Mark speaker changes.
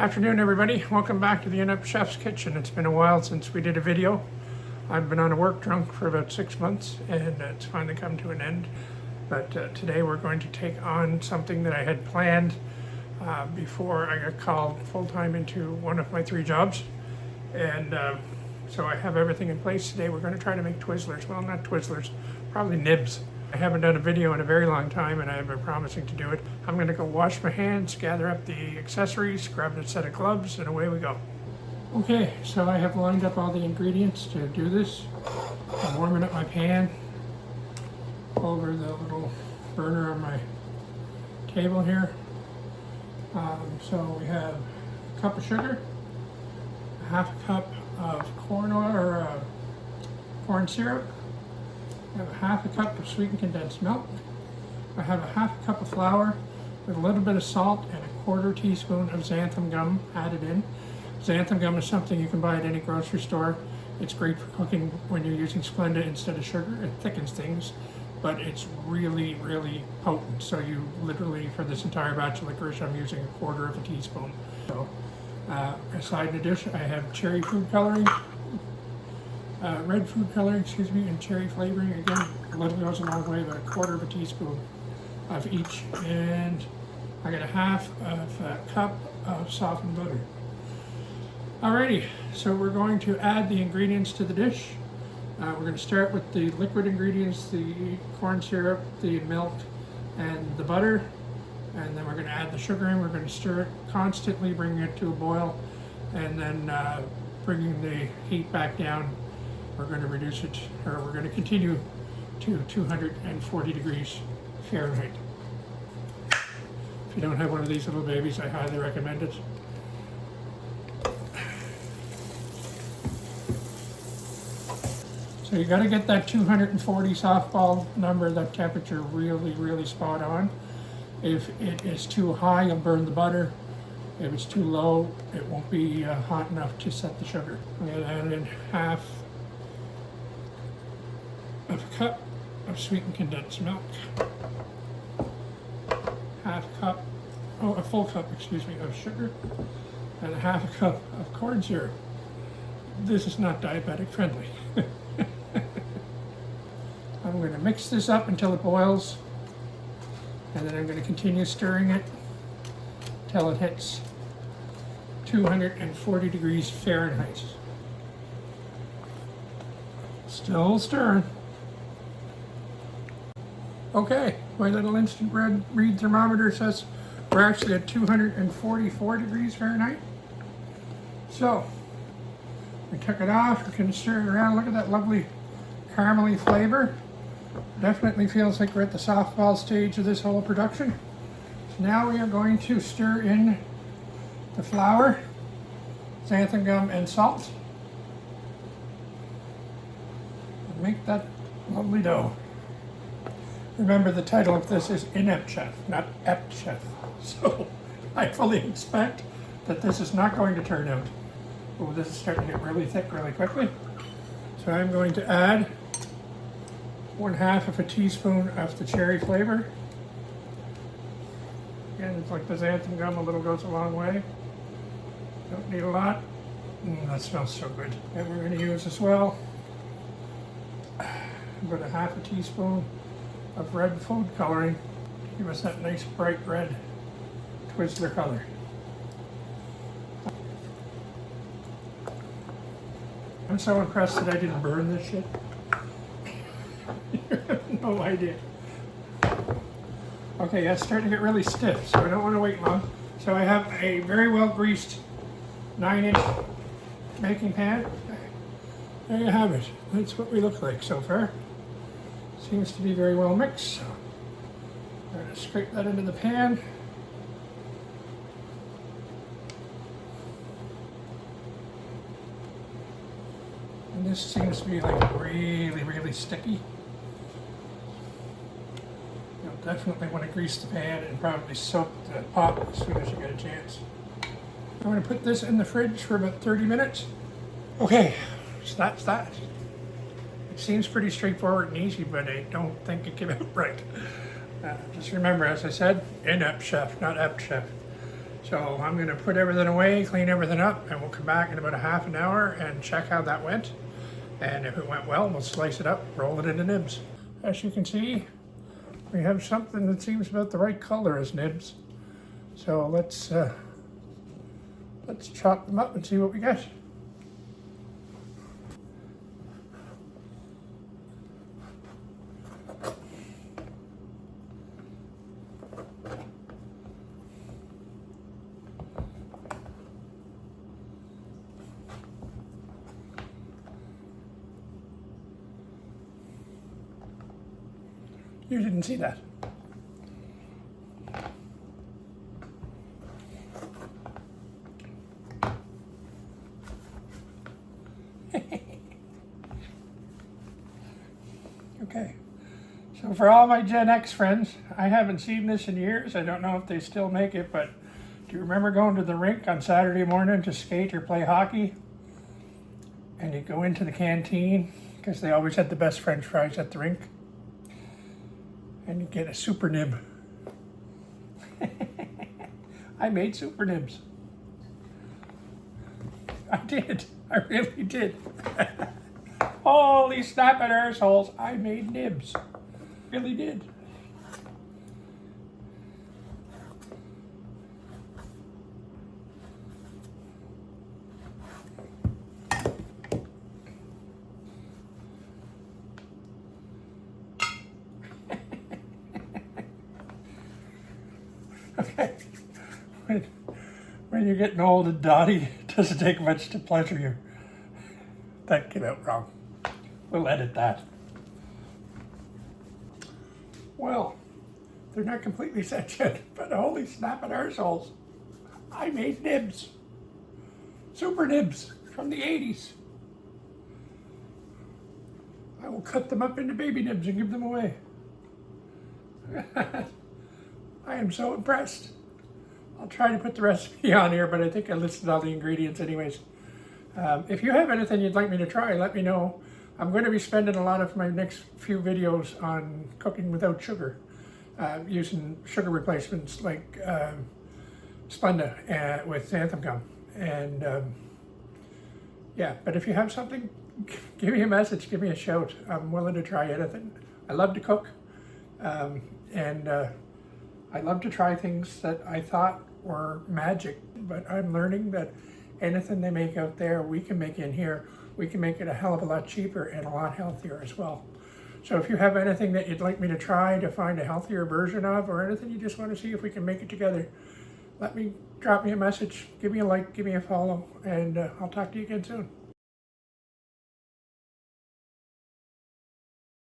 Speaker 1: Afternoon, everybody. Welcome back to the Inept Chef's Kitchen. It's been a while since we did a video. I've been on a work drunk for about 6 months and it's finally come to an end. But today we're going to take on something that I had planned before I got called full-time into one of my 3 jobs. And so I have everything in place today. We're going to try to make Twizzlers. Well, not Twizzlers, probably nibs. I haven't done a video in a very long time and I've been promising to do it. I'm going to go wash my hands, gather up the accessories, grab a set of gloves, and away we go. Okay, so I have lined up all the ingredients to do this. I'm warming up my pan over the little burner on my table here. So we have a cup of sugar, a half a cup of corn oil or corn syrup. I have a half a cup of sweetened condensed milk. I have a half a cup of flour with a little bit of salt and a 1/4 teaspoon of xanthan gum added in. Xanthan gum is something you can buy at any grocery store. It's great for cooking when you're using Splenda instead of sugar. It thickens things, but it's really, really potent. So you literally, for this entire batch of licorice, I'm using a 1/4 teaspoon. So aside in the dish, I have cherry food coloring. Red food coloring, and cherry flavoring. Again, a little goes a long way, but a 1/4 teaspoon of each. And I got a half of a cup of softened butter. Alrighty, so we're going to add the ingredients to the dish. We're going to start with the liquid ingredients, the corn syrup, the milk, and the butter. And then we're going to add the sugar in. We're going to stir it constantly, bringing it to a boil, and then bringing the heat back down. We're going to reduce it, or we're going to continue to 240 degrees Fahrenheit. If you don't have one of these little babies, I highly recommend it. So you got to get that 240 softball number, that temperature really, really spot on. If it is too high, you'll burn the butter. If it's too low, it won't be hot enough to set the sugar. I'm going to add in half of a cup of sweetened condensed milk, a full cup, of sugar, and a half a cup of corn syrup. This is not diabetic friendly. I'm going to mix this up until it boils, and then I'm going to continue stirring it till it hits 240 degrees Fahrenheit. Still stirring. Okay, my little instant read thermometer says we're actually at 244 degrees Fahrenheit. So, we took it off, we can stir it around. Look at that lovely caramely flavor. Definitely feels like we're at the softball stage of this whole production. So now we are going to stir in the flour, xanthan gum, and salt. And make that lovely dough. Remember, the title of this is Inept Chef, not Ept Chef. So I fully expect that this is not going to turn out. Oh, this is starting to get really thick really quickly. So I'm going to add 1/2 teaspoon of the cherry flavor. Again, it's like the xanthan gum, a little goes a long way. Don't need a lot. That smells so good. And we're going to use as well about 1/2 teaspoon of red food coloring to give us that nice bright red Twizzler color. I'm so impressed that I didn't burn this shit. You have no idea. Okay, yeah, it's starting to get really stiff, so I don't want to wait long. So I have a very well greased 9-inch baking pan. There you have it. That's what we look like so far. Seems to be very well mixed. So I'm going to scrape that into the pan. And this seems to be like really, really sticky. You'll definitely want to grease the pan and probably soak the pot as soon as you get a chance. I'm going to put this in the fridge for about 30 minutes. Okay, so that's that. It seems pretty straightforward and easy, but I don't think it came out right. Just remember, as I said, Inept Chef, not Ept Chef. So I'm gonna put everything away, clean everything up, and we'll come back in about a half an hour and check how that went. And if it went well, we'll slice it up, roll it into nibs. As you can see, we have something that seems about the right color as nibs. So let's chop them up and see what we get. You didn't see that. Okay, so for all my Gen X friends, I haven't seen this in years. I don't know if they still make it, but do you remember going to the rink on Saturday morning to skate or play hockey? And you go into the canteen, because they always had the best French fries at the rink. And you get a super nib. I made super nibs. I did. I really did. Holy Snappin Arseholes, I made nibs. Really did. Okay. When you're getting old and dotty, it doesn't take much to pleasure you. That came out wrong. We'll edit that. Well, they're not completely set yet, but holy snappin' arseholes. I made nibs. Super nibs from the 80s. I will cut them up into baby nibs and give them away. I am so impressed. I'll try to put the recipe on here, but I think I listed all the ingredients anyways. If you have anything you'd like me to try, let me know. I'm going to be spending a lot of my next few videos on cooking without sugar, using sugar replacements like Splenda with xanthan gum. And yeah, but if you have something, give me a message, give me a shout. I'm willing to try anything. I love to cook, and I love to try things that I thought were magic, but I'm learning that anything they make out there, we can make in here. We can make it a hell of a lot cheaper and a lot healthier as well. So if you have anything that you'd like me to try to find a healthier version of, or anything you just want to see if we can make it together, drop me a message, give me a like, give me a follow, and I'll talk to you again soon.